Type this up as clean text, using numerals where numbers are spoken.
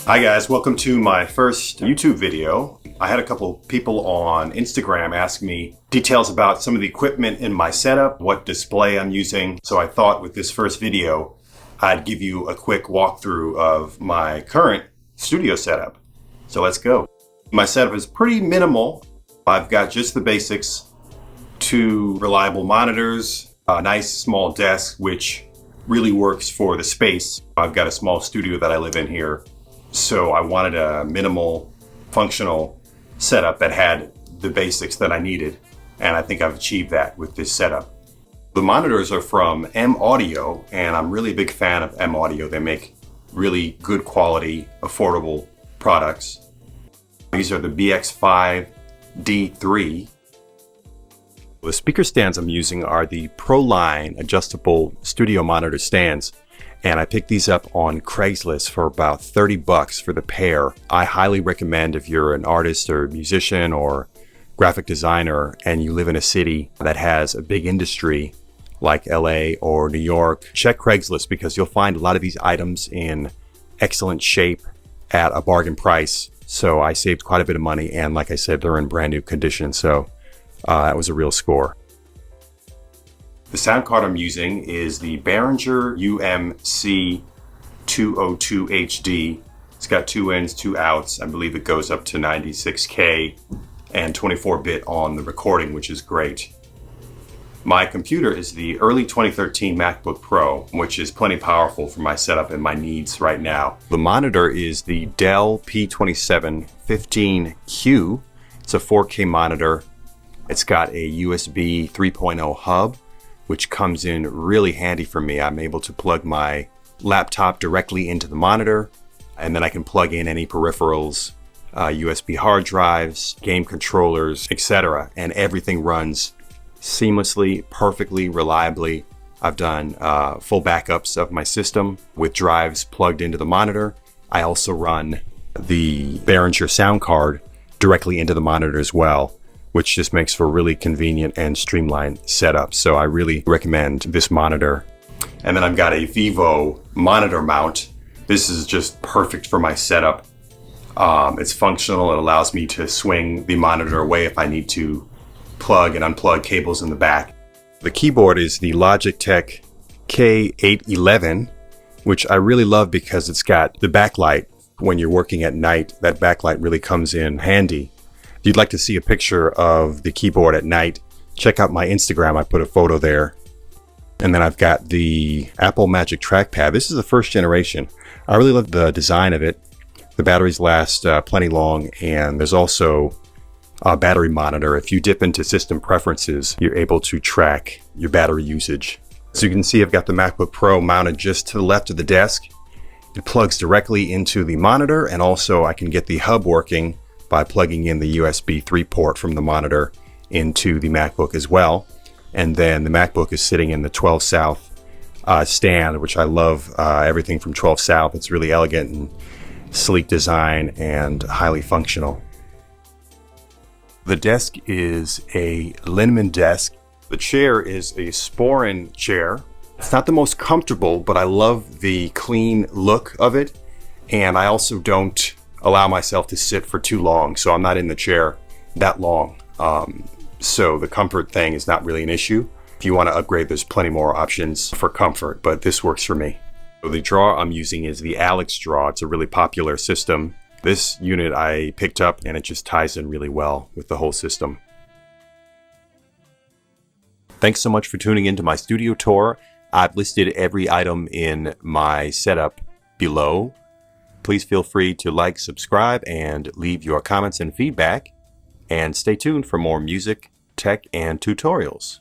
Hi guys, welcome to my first YouTube video. I had a couple people on Instagram ask me details about some of the equipment in my setup, what display I'm using. So I thought with this first video, I'd give you a quick walkthrough of my current studio setup. So let's go. My setup is pretty minimal. I've got just the basics, 2 reliable monitors, a nice small desk, which really works for the space. I've got a small studio that I live in here. So I wanted a minimal, functional setup that had the basics that I needed. And I think I've achieved that with this setup. The monitors are from M Audio, and I'm really a big fan of M Audio. They make really good quality, affordable products. These are the BX5 D3. The speaker stands I'm using are the ProLine adjustable studio monitor stands. And I picked these up on Craigslist for about 30 bucks for the pair. I highly recommend if you're an artist or musician or graphic designer and you live in a city that has a big industry like LA or New York, check Craigslist because you'll find a lot of these items in excellent shape at a bargain price. So I saved quite a bit of money, and like I said, they're in brand new condition. So that was a real score. The sound card I'm using is the Behringer UMC202HD. It's got 2 ins, 2 outs. I believe it goes up to 96K and 24-bit on the recording, which is great. My computer is the early 2013 MacBook Pro, which is plenty powerful for my setup and my needs right now. The monitor is the Dell P2715Q. It's a 4K monitor. It's got a USB 3.0 hub, which comes in really handy for me. I'm able to plug my laptop directly into the monitor, and then I can plug in any peripherals, USB hard drives, game controllers, etc. And everything runs seamlessly, perfectly, reliably. I've done full backups of my system with drives plugged into the monitor. I also run the Behringer sound card directly into the monitor as well, which just makes for a really convenient and streamlined setup. So I really recommend this monitor. And then I've got a VIVO monitor mount. This is just perfect for my setup. It's functional. It allows me to swing the monitor away if I need to plug and unplug cables in the back. The keyboard is the Logitech K811, which I really love because it's got the backlight. When you're working at night, that backlight really comes in handy. If you'd like to see a picture of the keyboard at night, check out my Instagram. I put a photo there. And then I've got the Apple Magic Trackpad. This is the first generation. I really love the design of it. The batteries last plenty long, and there's also a battery monitor. If you dip into system preferences, you're able to track your battery usage. So you can see I've got the MacBook Pro mounted just to the left of the desk. It plugs directly into the monitor, and also I can get the hub working by plugging in the USB 3 port from the monitor into the MacBook as well. And then the MacBook is sitting in the 12 South stand, which I love. Everything from 12 South. It's really elegant and sleek design and highly functional. The desk is a LINNMON desk. The chair is a SPORREN chair. It's not the most comfortable, but I love the clean look of it. And I also don't allow myself to sit for too long, so I'm not in the chair that long. So the comfort thing is not really an issue. If you want to upgrade, there's plenty more options for comfort, but this works for me. So the drawer I'm using is the ADILS drawer. It's a really popular system. This unit I picked up, and it just ties in really well with the whole system. Thanks so much for tuning into my studio tour. I've listed every item in my setup below. Please feel free to like, subscribe, and leave your comments and feedback. And stay tuned for more music, tech, and tutorials.